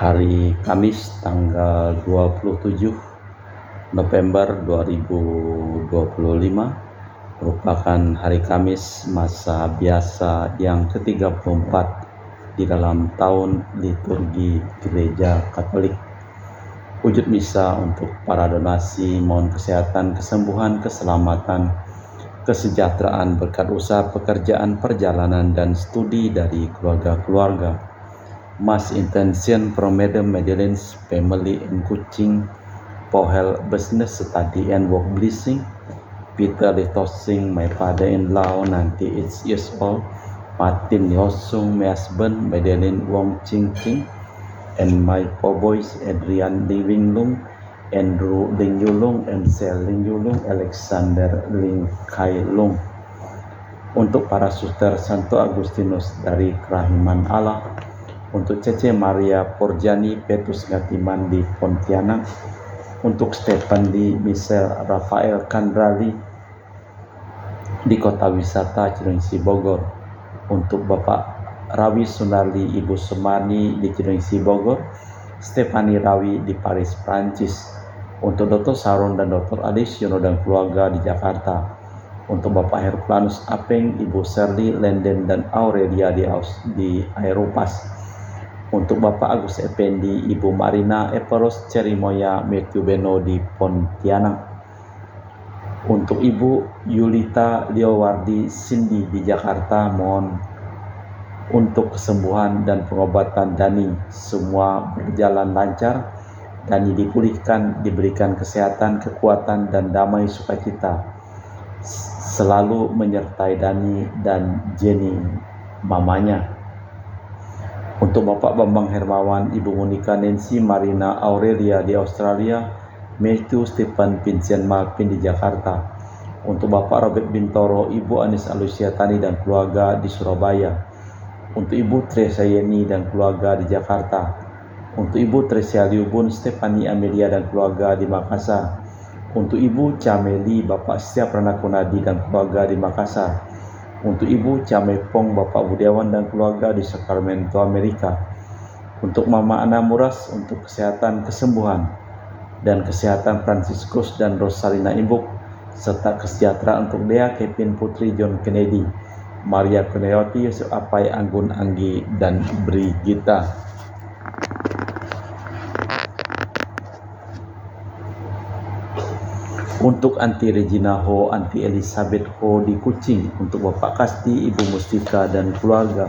Hari Kamis tanggal 27 November 2025 merupakan hari Kamis masa biasa yang ke-34 di dalam tahun liturgi Gereja Katolik. Wujud misa untuk para donasi, mohon kesehatan, kesembuhan, keselamatan, kesejahteraan berkat usaha pekerjaan, perjalanan, dan studi dari keluarga-keluarga. Mass intention from Madam Madeleine's family in Kuching, Pohel business study and work blessing. Peter Litosing, my father-in-law, 98 years old. Martin Yosung, my husband, Madeleine Wong Ching Ching, and my four boys, Adrian Ling Lung, Andrew Ling Yulung, and Sel Ling Yulung, Alexander Ling Kai Lung. Untuk para suster Santo Agustinus dari Kerahiman Allah, untuk Cece Maria Porjani Petrus Gatiman di Pontianak, untuk Stephen di Michelle Rafael Kandrali di Kota Wisata Cilengsi Bogor, untuk Bapak Rawi Sunarli Ibu Sumani di Cilengsi Bogor, Stefani Rawi di Paris, Prancis, untuk Dr. Saron dan Dr. Adisyono dan keluarga di Jakarta, untuk Bapak Herculanus Apeng, Ibu Serli Lenden dan Aurelia di Aeropas, untuk Bapak Agus Effendi, Ibu Marina Eperos Cerimoya Matthew Beno di Pontianak, untuk Ibu Yulita Liowardi Cindy di Jakarta, mohon untuk kesembuhan dan pengobatan Dani, semua berjalan lancar, Dani dipulihkan, diberikan kesehatan, kekuatan, dan damai sukacita selalu menyertai Dani dan Jenny mamanya. Untuk Bapak Bambang Hermawan, Ibu Monica Nancy Marina Aurelia di Australia, Matthew Stephen Vincent Malvin di Jakarta, untuk Bapak Robert Bintoro, Ibu Anis Alusia Tani dan keluarga di Surabaya, untuk Ibu Tresia Yeni dan keluarga di Jakarta, untuk Ibu Tresia Liubun Stefani Amelia dan keluarga di Makassar, untuk Ibu Cameli Bapak Setia Pranakunadi dan keluarga di Makassar, untuk Ibu Camepong Bapak Budiawan dan keluarga di Sacramento, Amerika, untuk Mama Ana Muras untuk kesehatan, kesembuhan, dan kesehatan Franciscus dan Rosalina Imbuk, serta kesejahteraan untuk Dea Kevin Putri John Kennedy, Maria Kuneoti, Yusuf Apai, Anggun Anggi, dan Brigita. Untuk Anti Regina Ho, Anti Elizabeth Ho di Kuching, untuk Bapak Kasti, Ibu Mustika dan keluarga,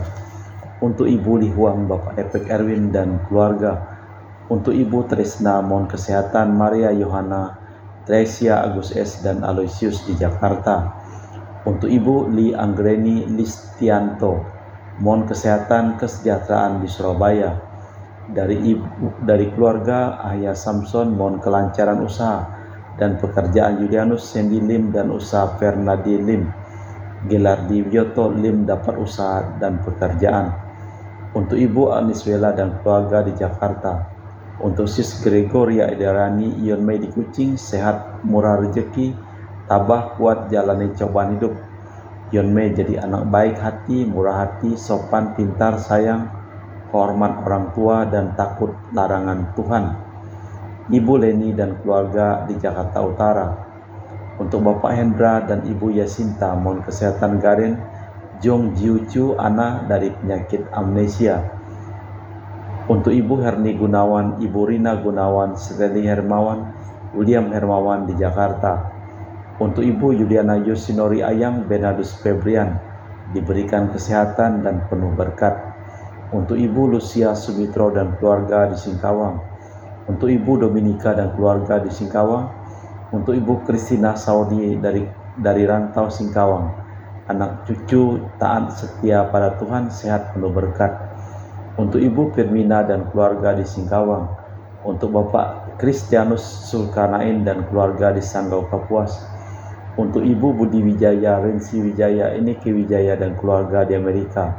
untuk Ibu Lihuang, Bapak Epek Erwin dan keluarga, untuk Ibu Tresna, mohon kesehatan, Maria Yohana, Tresia Agus S dan Aloysius di Jakarta, untuk Ibu Li Anggreni Listianto, mohon kesehatan, kesejahteraan di Surabaya, dari keluarga Ahya Samson, mohon kelancaran usaha dan pekerjaan Julianus Sandy Lim dan usaha Fernadi Lim, Gelardi Wioto Lim dapat usaha dan pekerjaan, untuk Ibu Aniswela dan keluarga di Jakarta, untuk Sis Gregoria Edarani Ion Mei di Kuching, sehat, murah rezeki, tabah, kuat jalani cobaan hidup. Ion Mei jadi anak baik hati, murah hati, sopan, pintar, sayang, hormat orang tua, dan takut larangan Tuhan. Ibu Leni dan keluarga di Jakarta Utara, untuk Bapak Hendra dan Ibu Yasinta, mohon kesehatan Garen, Jong Jiu Chu Ana dari penyakit amnesia, untuk Ibu Herni Gunawan, Ibu Rina Gunawan, Sreli Hermawan, William Hermawan di Jakarta, untuk Ibu Yuliana Yosinori Ayang, Benadus Febrian, diberikan kesehatan dan penuh berkat, untuk Ibu Lucia Sumitro dan keluarga di Singkawang, untuk Ibu Dominika dan keluarga di Singkawang, untuk Ibu Kristina Saudi dari rantau Singkawang, anak cucu taat setia pada Tuhan, sehat penuh berkat, untuk Ibu Firmina dan keluarga di Singkawang, untuk Bapak Kristianus Sulkarnain dan keluarga di Sanggau Kapuas, untuk Ibu Budi Wijaya, Rensi Wijaya, Eniki Wijaya dan keluarga di Amerika,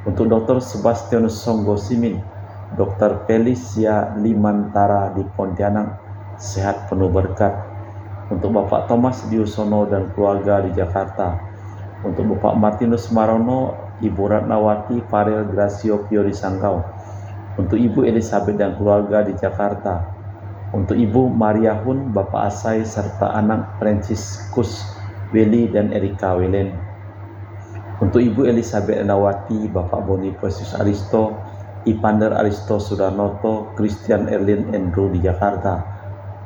untuk Dr. Sebastianus Songgo Simin, Dr. Felicia Limantara di Pontianak, sehat penuh berkat, untuk Bapak Thomas Diusono dan keluarga di Jakarta, untuk Bapak Martinus Marono, Ibu Ratnawati Farel Gracio Pio di Sanggau, untuk Ibu Elizabeth dan keluarga di Jakarta, untuk Ibu Maria Hun, Bapak Asai, serta anak Franciscus Willy dan Erika Welen, untuk Ibu Elizabeth Endawati, Bapak Bonifacius Aristo, Ipander Aristo Sudarnoto, Christian Erlin Andrew di Jakarta,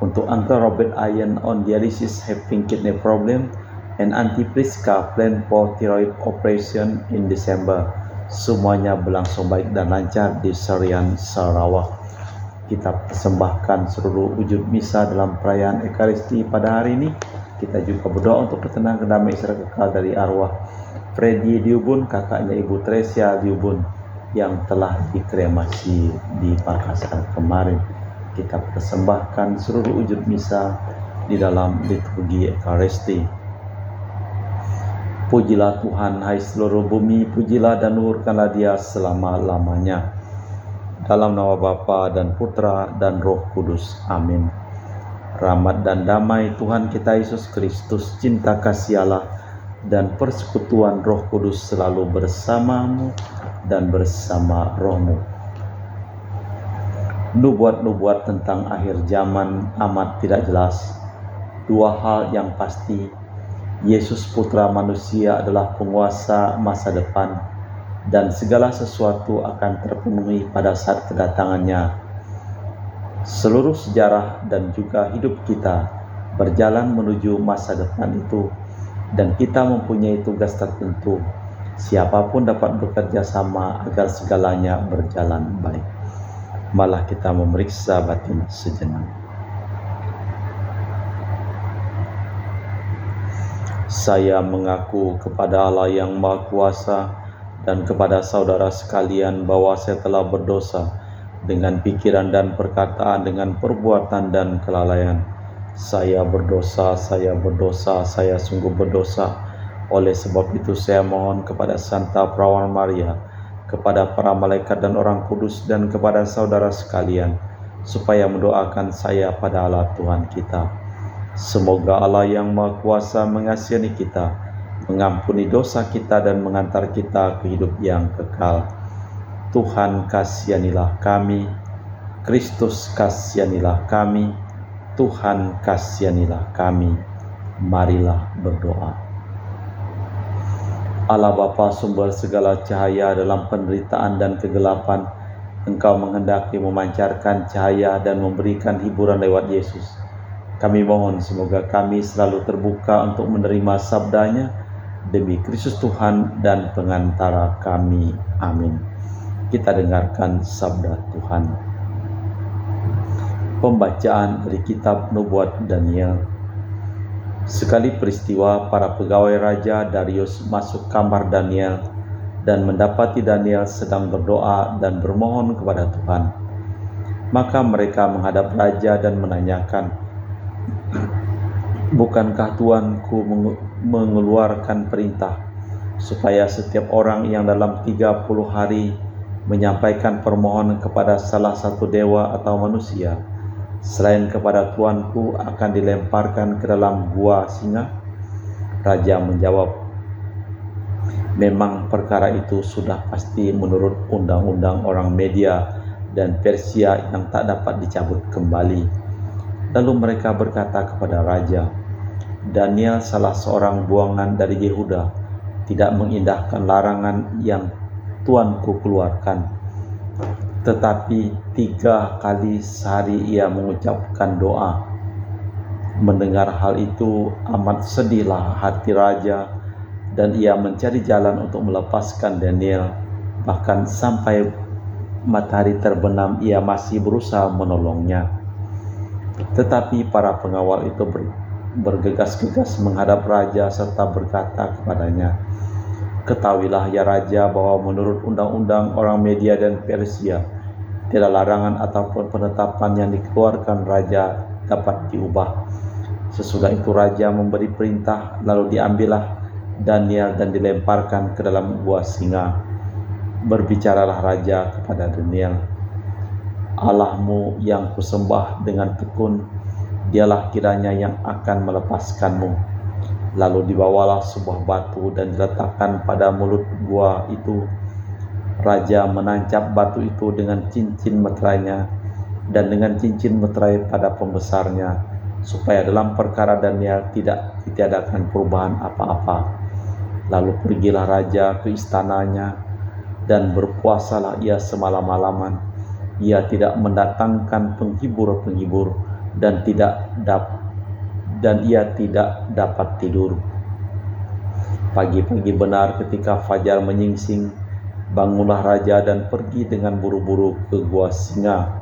untuk Uncle Robert Ian on dialysis having kidney problem, and Auntie Priska plan for thyroid operation in December. Semuanya berlangsung baik dan lancar di Serian, Sarawak. Kita persembahkan seluruh wujud misa dalam perayaan Ekaristi pada hari ini. Kita juga berdoa untuk ketenangan damai serta kekal dari arwah Freddy Liubun, kakaknya Ibu Tresia Liubun yang telah dikremasi di Makassar kemarin. Kita persembahkan seluruh wujud misa di dalam liturgi Ekaristi. Pujilah Tuhan, hai seluruh bumi, pujilah dan luhurkanlah Dia selama-lamanya. Dalam nama Bapa dan Putra dan Roh Kudus. Amin. Rahmat dan damai Tuhan kita Yesus Kristus, cinta kasih Allah, dan persekutuan Roh Kudus selalu bersamamu dan bersama rohmu. Nubuat-nubuat tentang akhir zaman amat tidak jelas. Dua hal yang pasti, Yesus Putra Manusia adalah penguasa masa depan, dan segala sesuatu akan terpenuhi pada saat kedatangannya. Seluruh sejarah dan juga hidup kita berjalan menuju masa depan itu, dan kita mempunyai tugas tertentu. Siapapun dapat bekerja sama agar segalanya berjalan baik. Malah kita memeriksa batin sejenak. Saya mengaku kepada Allah yang Maha Kuasa dan kepada saudara sekalian bahwa saya telah berdosa dengan pikiran dan perkataan, dengan perbuatan dan kelalaian. Saya berdosa, saya sungguh berdosa. Oleh sebab itu saya mohon kepada Santa Perawan Maria, kepada para malaikat dan orang kudus, dan kepada saudara sekalian, supaya mendoakan saya pada Allah Tuhan kita. Semoga Allah yang Maha Kuasa mengasihani kita, mengampuni dosa kita, dan mengantar kita ke hidup yang kekal. Tuhan kasihanilah kami, Kristus kasihanilah kami, Tuhan kasihanilah kami. Marilah berdoa. Allah Bapa, sumber segala cahaya dalam penderitaan dan kegelapan, Engkau menghendaki memancarkan cahaya dan memberikan hiburan lewat Yesus. Kami mohon semoga kami selalu terbuka untuk menerima sabdanya demi Kristus Tuhan dan pengantara kami. Amin. Kita dengarkan sabda Tuhan. Pembacaan dari kitab Nubuat Daniel. Sekali peristiwa, para pegawai Raja Darius masuk kamar Daniel dan mendapati Daniel sedang berdoa dan bermohon kepada Tuhan. Maka mereka menghadap Raja dan menanyakan, "Bukankah Tuanku mengeluarkan perintah supaya setiap orang yang dalam 30 hari menyampaikan permohonan kepada salah satu dewa atau manusia, selain kepada Tuanku, akan dilemparkan ke dalam gua singa?" Raja menjawab, "Memang perkara itu sudah pasti menurut undang-undang orang Media dan Persia yang tak dapat dicabut kembali." Lalu mereka berkata kepada Raja, "Daniel, salah seorang buangan dari Yehuda, tidak mengindahkan larangan yang Tuanku keluarkan. Tetapi 3 kali sehari ia mengucapkan doa." Mendengar hal itu, amat sedihlah hati Raja, dan ia mencari jalan untuk melepaskan Daniel. Bahkan sampai matahari terbenam, ia masih berusaha menolongnya. Tetapi para pengawal itu bergegas-gegas menghadap Raja serta berkata kepadanya, "Ketahuilah ya Raja, bahwa menurut undang-undang orang Media dan Persia, tidak larangan ataupun penetapan yang dikeluarkan Raja dapat diubah." Sesudah itu Raja memberi perintah, lalu diambillah Daniel dan dilemparkan ke dalam gua singa. Berbicaralah Raja kepada Daniel, "Allahmu yang kusembah dengan tekun, Dialah kiranya yang akan melepaskanmu." Lalu dibawalah sebuah batu dan diletakkan pada mulut gua itu. Raja menancap batu itu dengan cincin meterainya dan dengan cincin meterai pada pembesarnya, supaya dalam perkara Daniel tidak ditiadakan perubahan apa-apa. Lalu pergilah raja ke istananya, dan berpuasalah ia semalam-malaman. Ia tidak mendatangkan penghibur-penghibur, dan ia tidak dapat tidur. Pagi-pagi benar ketika fajar menyingsing, bangunlah raja dan pergi dengan buru-buru ke gua singa.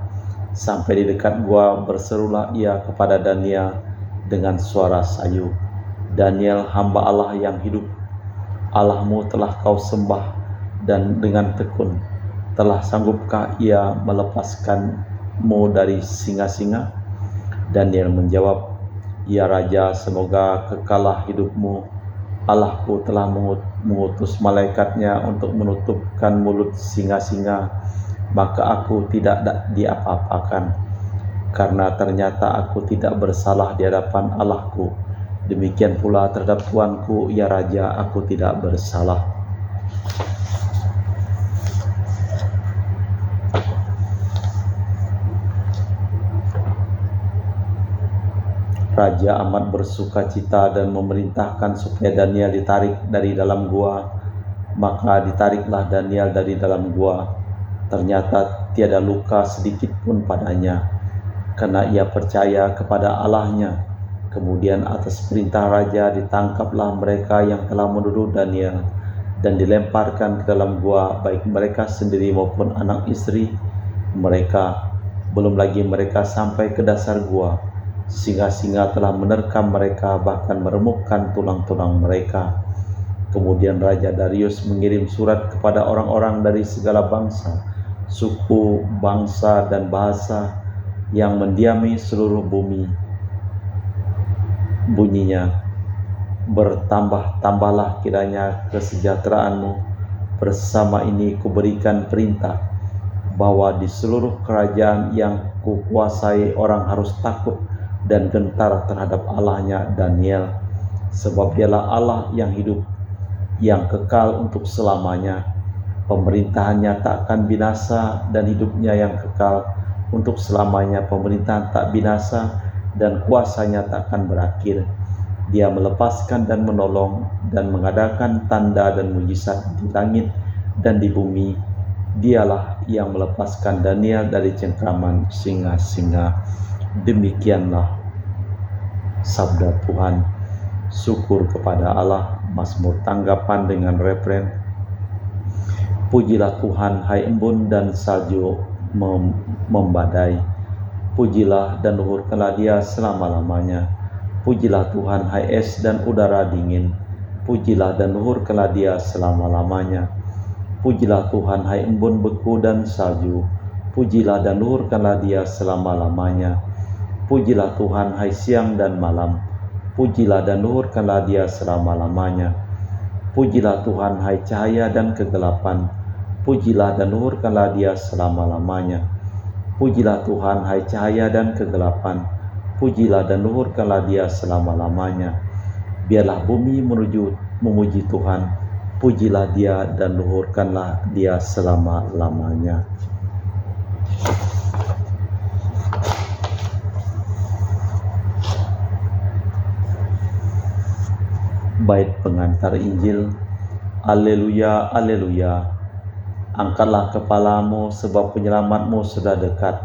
Sampai di dekat gua berserulah ia kepada Daniel dengan suara sayu, "Daniel, hamba Allah yang hidup, Allahmu telah kau sembah dan dengan tekun. Telah sanggupkah ia melepaskanmu dari singa-singa?" Daniel menjawab, "Ya Raja, semoga kekalah hidupmu. Allahku telah mengutus malaikatnya untuk menutupkan mulut singa-singa, maka aku tidak diapa-apakan, karena ternyata aku tidak bersalah di hadapan Allahku. Demikian pula terhadap Tuanku, ya Raja, aku tidak bersalah." Raja amat bersukacita dan memerintahkan supaya Daniel ditarik dari dalam gua. Maka ditariklah Daniel dari dalam gua. Ternyata tiada luka sedikit pun padanya, karena ia percaya kepada Allahnya. Kemudian atas perintah raja ditangkaplah mereka yang telah menuduh Daniel dan dilemparkan ke dalam gua, baik mereka sendiri maupun anak istri mereka. Belum lagi mereka sampai ke dasar gua, singa-singa telah menerkam mereka, bahkan meremukkan tulang-tulang mereka. Kemudian Raja Darius mengirim surat kepada orang-orang dari segala bangsa, suku, bangsa, dan bahasa yang mendiami seluruh bumi. Bunyinya, "Bertambah-tambahlah kiranya kesejahteraanmu. Bersama ini kuberikan perintah bahwa di seluruh kerajaan yang kukuasai orang harus takut dan gentar terhadap Allahnya Daniel, sebab dialah Allah yang hidup, yang kekal untuk selamanya. Pemerintahannya tak akan binasa dan hidupnya yang kekal untuk selamanya. Pemerintahan tak binasa dan kuasanya tak akan berakhir. Dia melepaskan dan menolong dan mengadakan tanda dan mujizat di langit dan di bumi. Dialah yang melepaskan Daniel dari cengkraman singa-singa." Demikianlah sabda Tuhan. Syukur kepada Allah. Mazmur tanggapan dengan refren, "Pujilah Tuhan, hai embun dan salju membadai. Pujilah dan luhurkanlah Dia selama-lamanya. Pujilah Tuhan, hai es dan udara dingin. Pujilah dan luhurkanlah Dia selama-lamanya. Pujilah Tuhan, hai embun beku dan salju. Pujilah dan luhurkanlah Dia selama-lamanya. Pujilah Tuhan, hai siang dan malam. Pujilah dan luhurkanlah Dia selama-lamanya. Pujilah Tuhan, hai cahaya dan kegelapan. Pujilah dan luhurkanlah Dia selama-lamanya. Pujilah Tuhan, hai cahaya dan kegelapan. Pujilah dan luhurkanlah Dia selama-lamanya. Biarlah bumi memuji Tuhan. Pujilah Dia dan luhurkanlah Dia selama-lamanya. Bait pengantar Injil. Haleluya, haleluya. Angkatlah kepalamu sebab penyelamatmu sudah dekat.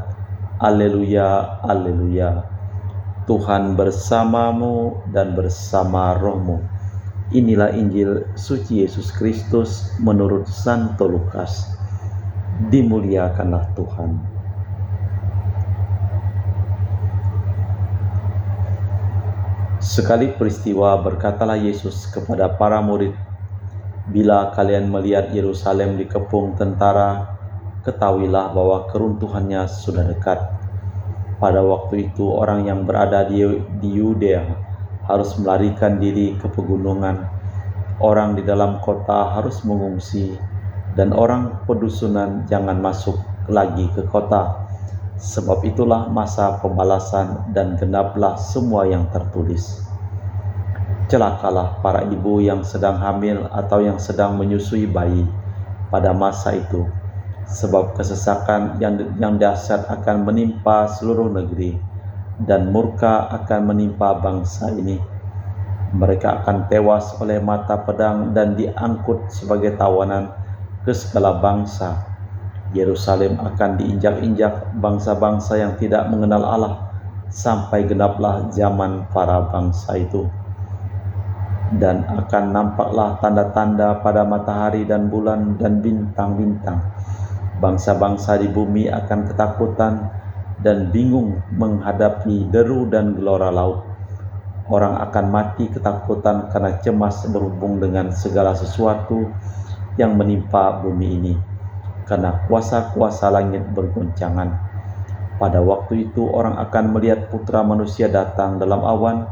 Haleluya, haleluya. Tuhan bersamamu dan bersama rohmu. Inilah Injil suci Yesus Kristus menurut Santo Lukas. Dimuliakanlah Tuhan. Sekali peristiwa berkatalah Yesus kepada para murid, "Bila kalian melihat Yerusalem dikepung tentara, ketahuilah bahwa keruntuhannya sudah dekat." Pada waktu itu orang yang berada di Yudea harus melarikan diri ke pegunungan, orang di dalam kota harus mengungsi, dan orang pedusunan jangan masuk lagi ke kota. Sebab itulah masa pembalasan dan genaplah semua yang tertulis. Celakalah para ibu yang sedang hamil atau yang sedang menyusui bayi pada masa itu, sebab kesesakan yang dahsyat akan menimpa seluruh negeri, dan murka akan menimpa bangsa ini. Mereka akan tewas oleh mata pedang dan diangkut sebagai tawanan ke segala bangsa. Yerusalem akan diinjak-injak bangsa-bangsa yang tidak mengenal Allah, sampai genaplah zaman para bangsa itu. Dan akan nampaklah tanda-tanda pada matahari dan bulan dan bintang-bintang. Bangsa-bangsa di bumi akan ketakutan dan bingung menghadapi deru dan gelora laut. Orang akan mati ketakutan karena cemas berhubung dengan segala sesuatu yang menimpa bumi ini, karena kuasa-kuasa langit bergoncangan. Pada waktu itu orang akan melihat Putra Manusia datang dalam awan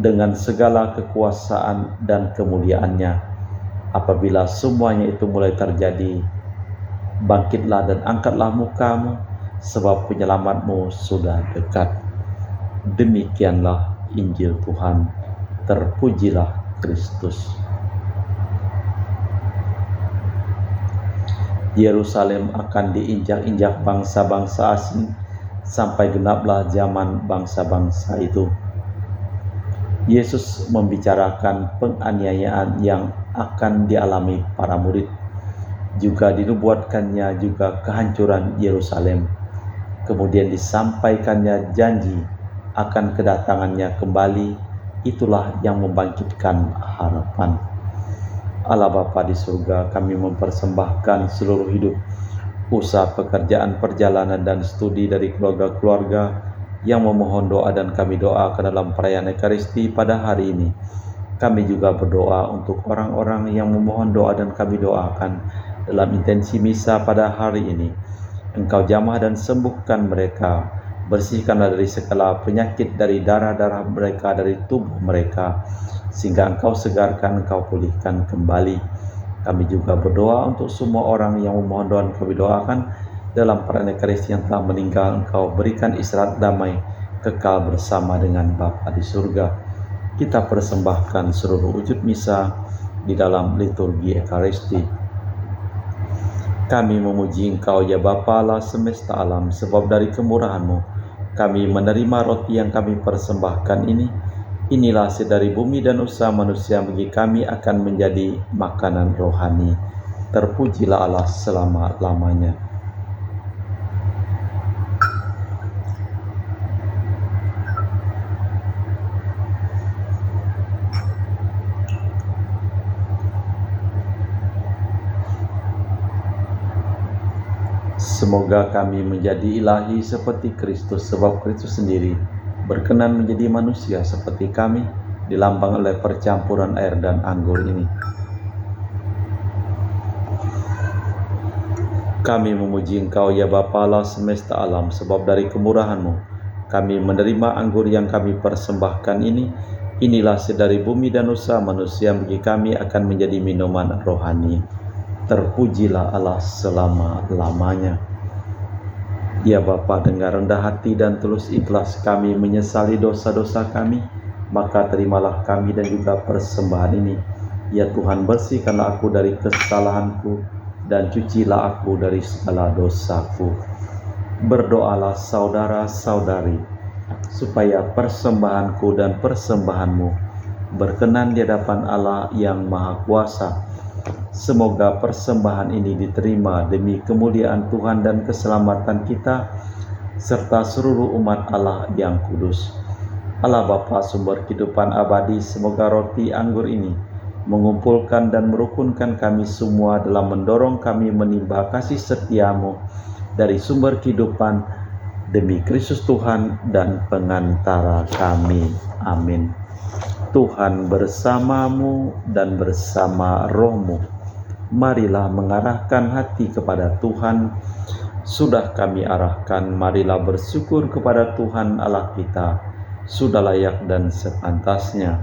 dengan segala kekuasaan dan kemuliaannya. Apabila semuanya itu mulai terjadi, bangkitlah dan angkatlah mukamu, sebab penyelamatmu sudah dekat. Demikianlah Injil Tuhan. Terpujilah Kristus. Yerusalem akan diinjak-injak bangsa-bangsa asing, sampai genaplah zaman bangsa-bangsa itu. Yesus membicarakan penganiayaan yang akan dialami para murid. Juga dinubuatkannya juga kehancuran Yerusalem. Kemudian disampaikannya janji akan kedatangannya kembali. Itulah yang membangkitkan harapan. Allah Bapa di surga, kami mempersembahkan seluruh hidup, usaha, pekerjaan, perjalanan, dan studi dari keluarga-keluarga yang memohon doa, dan kami doakan dalam perayaan Ekaristi pada hari ini. Kami juga berdoa untuk orang-orang yang memohon doa, dan kami doakan dalam intensi misa pada hari ini. Engkau jamah dan sembuhkan mereka, bersihkanlah dari segala penyakit, dari darah-darah mereka, dari tubuh mereka, sehingga Engkau segarkan, Engkau pulihkan kembali. Kami juga berdoa untuk semua orang yang memohon doa, kami doakan dalam perayaan Ekaristi yang telah meninggal. Engkau berikan istirahat damai, kekal bersama dengan Bapa di surga. Kita persembahkan seluruh wujud misa di dalam liturgi Ekaristi. Kami memuji Engkau ya Bapa Allah semesta alam, sebab dari kemurahan-Mu kami menerima roti yang kami persembahkan ini. Inilah hasil dari bumi dan usaha manusia, bagi kami akan menjadi makanan rohani. Terpujilah Allah selama-lamanya. Semoga kami menjadi ilahi seperti Kristus, sebab Kristus sendiri berkenan menjadi manusia seperti kami, dilambang oleh percampuran air dan anggur ini. Kami memuji Engkau ya Bapa Allah semesta alam, sebab dari kemurahan-Mu kami menerima anggur yang kami persembahkan ini. Inilah hasil dari bumi dan usaha manusia, bagi kami akan menjadi minuman rohani. Terpujilah Allah selama-lamanya. Ya Bapa, dengan rendah hati dan tulus ikhlas kami menyesali dosa-dosa kami, maka terimalah kami dan juga persembahan ini. Ya Tuhan, bersihkanlah aku dari kesalahanku dan cucilah aku dari segala dosaku. Berdoalah saudara-saudari, supaya persembahanku dan persembahanmu berkenan di hadapan Allah yang Maha Kuasa. Semoga persembahan ini diterima demi kemuliaan Tuhan dan keselamatan kita, serta seluruh umat Allah yang kudus. Allah Bapa sumber kehidupan abadi, semoga roti anggur ini mengumpulkan dan merukunkan kami semua dalam mendorong kami menimba kasih setia-Mu dari sumber kehidupan, demi Kristus Tuhan dan pengantara kami. Amin. Tuhan bersamamu dan bersama rohmu. Marilah mengarahkan hati kepada Tuhan. Sudah kami arahkan, marilah bersyukur kepada Tuhan Allah kita. Sudah layak dan sepantasnya.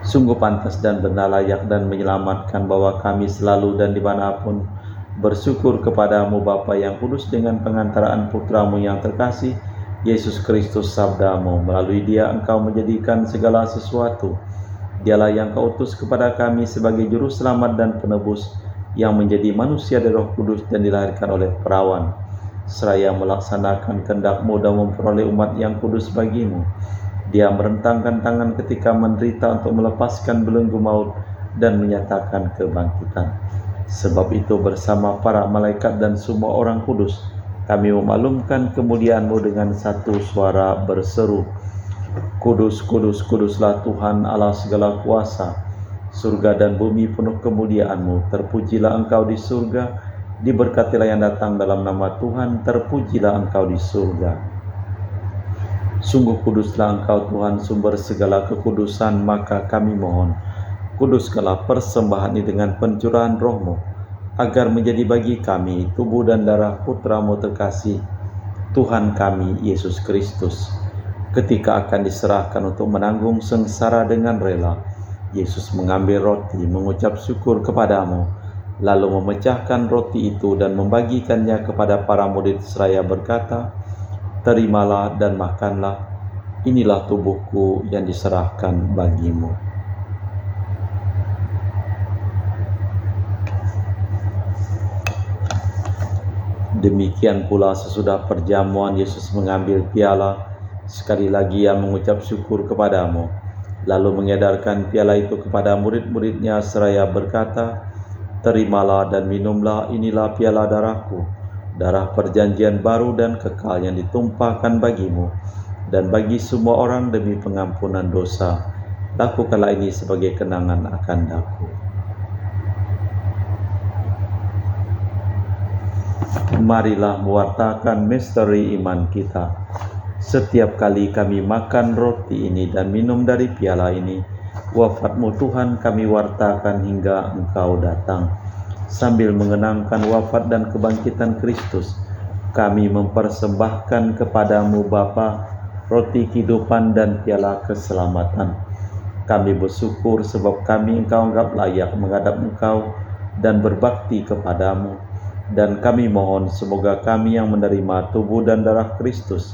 Sungguh pantas dan benar, layak dan menyelamatkan bahwa kami selalu dan dimanapun bersyukur kepadamu Bapa yang kudus, dengan pengantaraan Putramu yang terkasih, Yesus Kristus sabdamu. Melalui Dia Engkau menjadikan segala sesuatu. Dialah yang Kau utus kepada kami sebagai juru selamat dan penebus, yang menjadi manusia dari Roh Kudus dan dilahirkan oleh perawan, seraya melaksanakan kehendak-Mu dan memperoleh umat yang kudus bagi-Mu. Dia merentangkan tangan ketika menderita untuk melepaskan belenggu maut dan menyatakan kebangkitan. Sebab itu bersama para malaikat dan semua orang kudus, kami memaklumkan kemuliaan-Mu dengan satu suara berseru, Kudus, kudus, kuduslah Tuhan Allah segala kuasa. Surga dan bumi penuh kemuliaan-Mu. Terpujilah Engkau di surga, diberkatilah yang datang dalam nama Tuhan, terpujilah Engkau di surga. Sungguh kuduslah Engkau Tuhan, sumber segala kekudusan, maka kami mohon, kuduskanlah persembahan ini dengan pencurahan Roh-Mu, agar menjadi bagi kami tubuh dan darah Putra-Mu terkasih, Tuhan kami Yesus Kristus. Ketika akan diserahkan untuk menanggung sengsara dengan rela, Yesus mengambil roti, mengucap syukur kepadamu, lalu memecahkan roti itu dan membagikannya kepada para murid seraya berkata, terimalah dan makanlah, inilah tubuhku yang diserahkan bagimu. Demikian pula sesudah perjamuan Yesus mengambil piala, sekali lagi Ia mengucap syukur kepadamu, lalu mengedarkan piala itu kepada murid-muridnya seraya berkata, terimalah dan minumlah, inilah piala darahku, darah perjanjian baru dan kekal yang ditumpahkan bagimu dan bagi semua orang demi pengampunan dosa. Lakukanlah ini sebagai kenangan akan aku. Marilah mewartakan misteri iman kita. Setiap kali kami makan roti ini dan minum dari piala ini, wafat-Mu Tuhan kami wartakan hingga Engkau datang. Sambil mengenangkan wafat dan kebangkitan Kristus, kami mempersembahkan kepadamu Bapa, roti kehidupan dan piala keselamatan. Kami bersyukur sebab kami Engkau anggap layak menghadap Engkau dan berbakti kepadamu. Dan kami mohon semoga kami yang menerima tubuh dan darah Kristus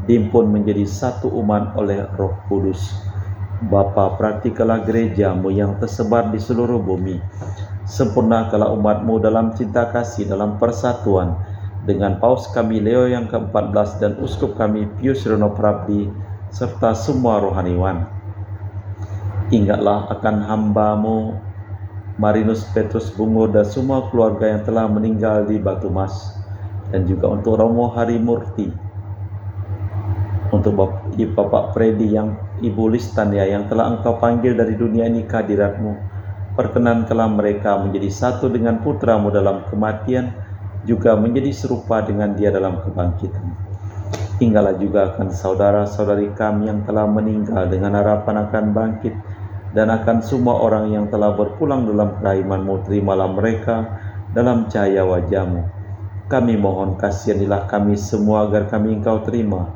dihimpun menjadi satu umat oleh Roh Kudus. Bapa, praktikalah gereja-Mu yang tersebar di seluruh bumi. Sempurnakanlah umat-Mu dalam cinta kasih, dalam persatuan dengan Paus kami Leo yang ke-14 dan Uskup kami Pius Reno Prabdi serta semua rohaniwan. Ingatlah akan hamba-Mu Marinus Petrus Bungo dan semua keluarga yang telah meninggal di Batu Mas, dan juga untuk Romo Harimurti, untuk Bapak Freddy yang Ibu Listania yang telah Engkau panggil dari dunia ini ke hadirat-Mu. Perkenankanlah mereka menjadi satu dengan Putra-Mu dalam kematian, juga menjadi serupa dengan Dia dalam kebangkitan. Ingatlah juga akan saudara-saudari kami yang telah meninggal dengan harapan akan bangkit, dan akan semua orang yang telah berpulang dalam kerahiman-Mu, terimalah mereka dalam cahaya wajah-Mu. Kami mohon kasihanilah kami semua agar kami Engkau terima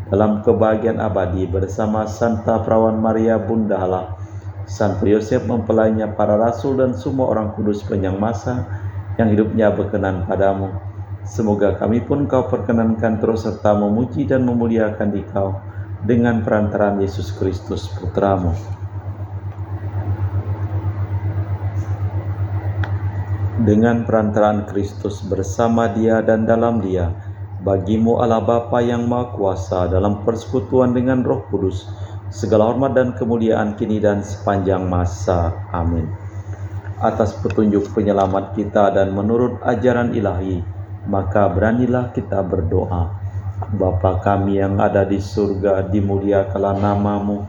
dalam kebahagiaan abadi bersama Santa Perawan Maria Bunda Allah, Santo Yosef mempelainya, para rasul dan semua orang kudus sepanjang masa yang hidupnya berkenan padamu. Semoga kami pun Kau perkenankan terus serta memuji dan memuliakan Dikau dengan perantaraan Yesus Kristus Putra-Mu. Dengan perantaraan Kristus, bersama Dia dan dalam Dia, bagi-Mu Allah Bapa yang Maha Kuasa, dalam persekutuan dengan Roh Kudus, segala hormat dan kemuliaan kini dan sepanjang masa. Amin. Atas petunjuk penyelamat kita dan menurut ajaran ilahi, maka beranilah kita berdoa. Bapa kami yang ada di surga, dimuliakanlah nama-Mu,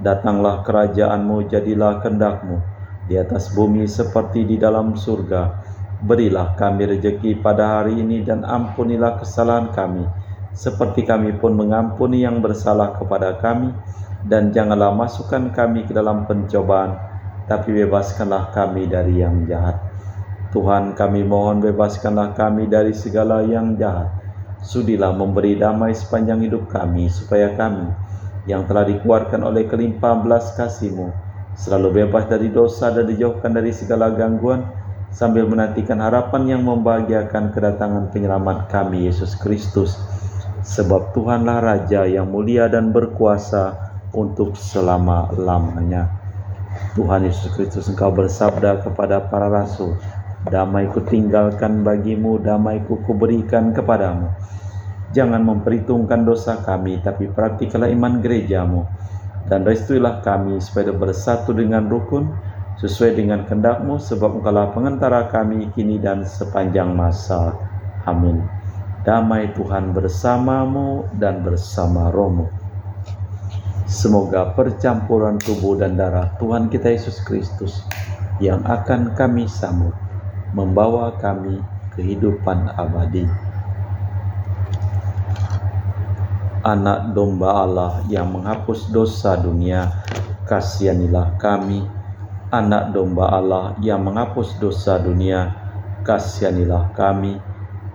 datanglah kerajaan-Mu, jadilah kehendak-Mu di atas bumi seperti di dalam surga. Berilah kami rejeki pada hari ini dan ampunilah kesalahan kami, seperti kami pun mengampuni yang bersalah kepada kami. Dan janganlah masukkan kami ke dalam pencobaan, tapi bebaskanlah kami dari yang jahat. Tuhan, kami mohon bebaskanlah kami dari segala yang jahat. Sudilah memberi damai sepanjang hidup kami, supaya kami yang telah dikeluarkan oleh kelimpahan belas kasih-Mu selalu bebas dari dosa dan dijauhkan dari segala gangguan, sambil menantikan harapan yang membahagiakan kedatangan penyelamat kami, Yesus Kristus. Sebab Tuhanlah Raja yang mulia dan berkuasa untuk selama-lamanya. Tuhan Yesus Kristus, Engkau bersabda kepada para rasul, Damai-Ku tinggalkan bagimu, damai-Ku kuberikan kepadamu. Jangan memperhitungkan dosa kami, tapi praktiklah iman gerejamu. Dan restuilah kami supaya bersatu dengan rukun, sesuai dengan kehendak-Mu, sebab Engkaulah pengantara kami kini dan sepanjang masa. Amin. Damai Tuhan bersamamu dan bersama rohmu. Semoga percampuran tubuh dan darah Tuhan kita Yesus Kristus yang akan kami sambut membawa kami kehidupan abadi. Anak domba Allah yang menghapus dosa dunia, kasihanilah kami. Anak domba Allah yang menghapus dosa dunia, kasihanilah kami.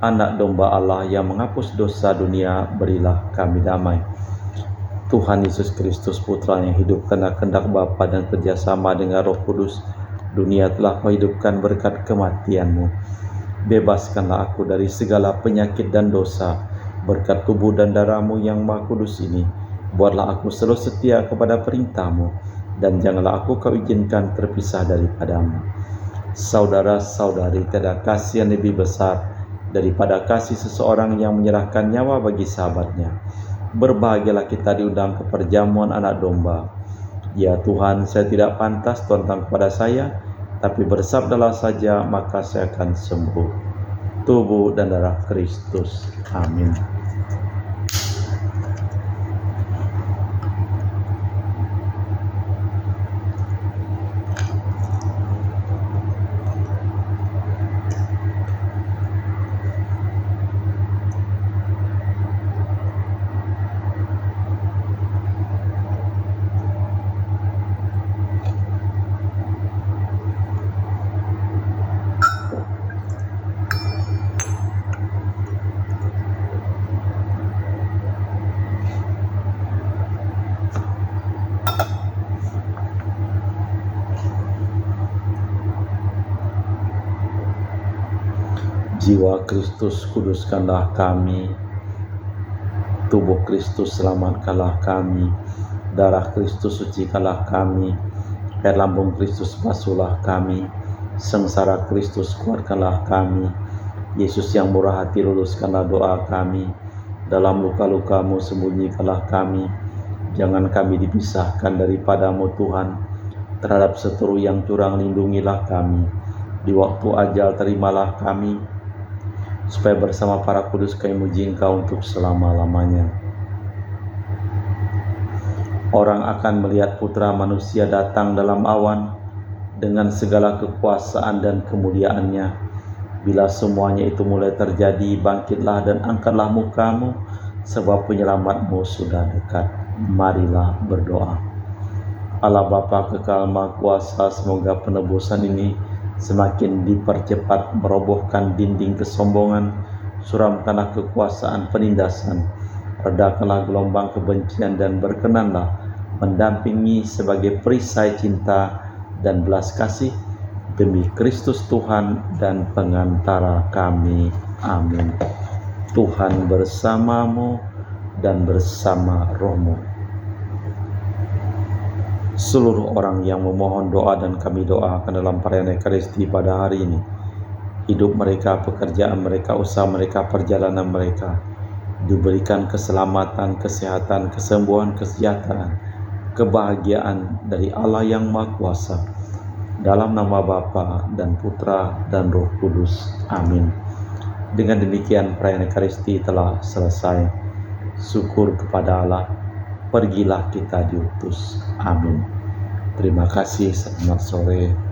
Anak domba Allah yang menghapus dosa dunia, berilah kami damai. Tuhan Yesus Kristus, Putra yang hidup karena kehendak Bapa dan kerjasama dengan Roh Kudus, dunia telah Kau hidupkan berkat kematian-Mu. Bebaskanlah aku dari segala penyakit dan dosa, berkat tubuh dan darah-Mu yang Maha Kudus ini. Buatlah aku selalu setia kepada perintah-Mu, dan janganlah aku Kau izinkan terpisah daripada-Mu. Saudara-saudari, tiada kasih yang lebih besar daripada kasih seseorang yang menyerahkan nyawa bagi sahabatnya. Berbahagialah kita diundang ke perjamuan anak domba. Ya Tuhan, saya tidak pantas Tuhan datang kepada saya, tapi bersabdalah saja, maka saya akan sembuh. Tubuh dan darah Kristus. Amin. Jiwa Kristus kuduskanlah kami, tubuh Kristus selamatkanlah kami, darah Kristus sucikanlah kami, air lambung Kristus basuhlah kami, sengsara Kristus kuatkanlah kami. Yesus yang murah hati, luluskanlah doa kami, dalam luka-luka-Mu sembunyikanlah kami. Jangan kami dipisahkan daripada-Mu Tuhan, terhadap seteru yang curang lindungilah kami. Di waktu ajal terimalah kami, supaya bersama para kudus kami muji Engkau untuk selama-lamanya. Orang akan melihat Putra Manusia datang dalam awan dengan segala kekuasaan dan kemuliaannya. Bila semuanya itu mulai terjadi, bangkitlah dan angkatlah muka-Mu, sebab penyelamat-Mu sudah dekat. Marilah berdoa. Allah Bapa kekal Maha Kuasa, semoga penebusan ini semakin dipercepat, merobohkan dinding kesombongan, suramkanlah kekuasaan penindasan, redakanlah gelombang kebencian, dan berkenanlah mendampingi sebagai perisai cinta dan belas kasih demi Kristus Tuhan dan pengantara kami. Amin. Tuhan bersamamu dan bersama rohmu. Seluruh orang yang memohon doa dan kami doakan dalam perayaan Ekaristi pada hari ini, hidup mereka, pekerjaan mereka, usaha mereka, perjalanan mereka diberikan keselamatan, kesehatan, kesembuhan, kesejahteraan, kebahagiaan dari Allah yang Maha Kuasa. Dalam nama Bapa dan Putra dan Roh Kudus. Amin. Dengan demikian perayaan Ekaristi telah selesai. Syukur kepada Allah. Pergilah kita diutus. Amin. Terima kasih. Selamat sore.